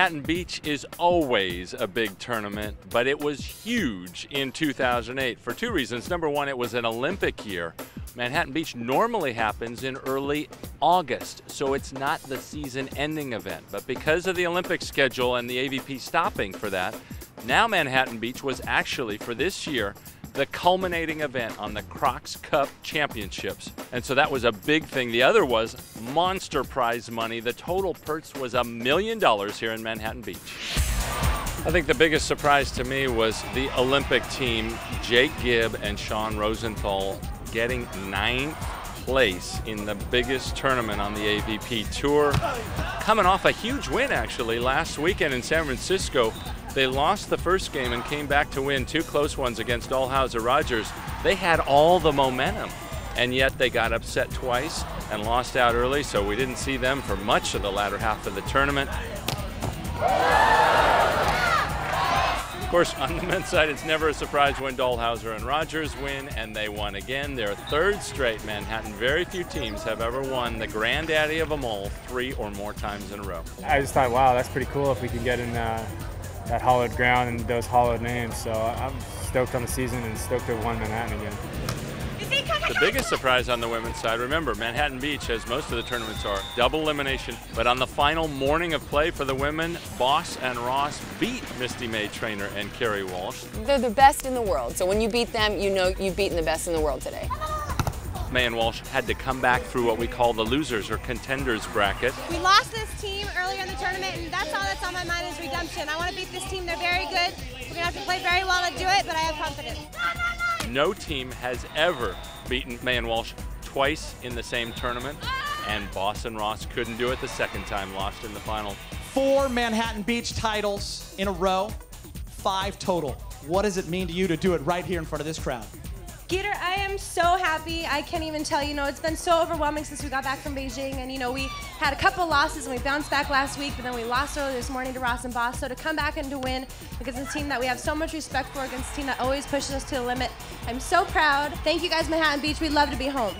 Manhattan Beach is always a big tournament, but it was huge in 2008 for two reasons. Number one, it was an Olympic year. Manhattan Beach normally happens in early August, so it's not the season-ending event. But because of the Olympic schedule and the AVP stopping for that, now Manhattan Beach was actually, for this year, the culminating event on the Crocs Cup Championships. And so that was a big thing. The other was monster prize money. The total purse was $1 million here in Manhattan Beach. I think the biggest surprise to me was the Olympic team, Jake Gibb and Sean Rosenthal, getting 9th place in the biggest tournament on the AVP Tour. Coming off a huge win, actually, last weekend in San Francisco. They lost the first game and came back to win two close ones against Dalhausser-Rogers. They had all the momentum, and yet they got upset twice and lost out early, so we didn't see them for much of the latter half of the tournament. Of course, on the men's side, it's never a surprise when Dalhauser and Rogers win, and they won again. Their third straight Manhattan. Very few teams have ever won the granddaddy of them all 3 or more times in a row. I just thought, wow, that's pretty cool if we can get in that hollowed ground and those hollowed names. So I'm stoked on the season and stoked to have won Manhattan again. The biggest surprise on the women's side, remember, Manhattan Beach, as most of the tournaments are, double elimination. But on the final morning of play for the women, Boss and Ross beat Misty May Trainer and Carrie Walsh. They're the best in the world, so when you beat them, you know you've beaten the best in the world today. May and Walsh had to come back through what we call the losers or contenders bracket. We lost this team earlier in the tournament, and that's all that's on my mind is redemption. I want to beat this team. They're very good. We're going to have to play very well to do it, but I have confidence. No team has ever beaten May and Walsh twice in the same tournament, and Boss and Ross couldn't do it the second time, lost in the final. 4 Manhattan Beach titles in a row, 5 total. What does it mean to you to do it right here in front of this crowd? Geeter, I am so happy. I can't even tell you. It's been so overwhelming since we got back from Beijing. And, we had a couple of losses and we bounced back last week, but then we lost early this morning to Ross and Boss. So to come back and to win against a team that we have so much respect for, against a team that always pushes us to the limit, I'm so proud. Thank you guys, Manhattan Beach. We'd love to be home.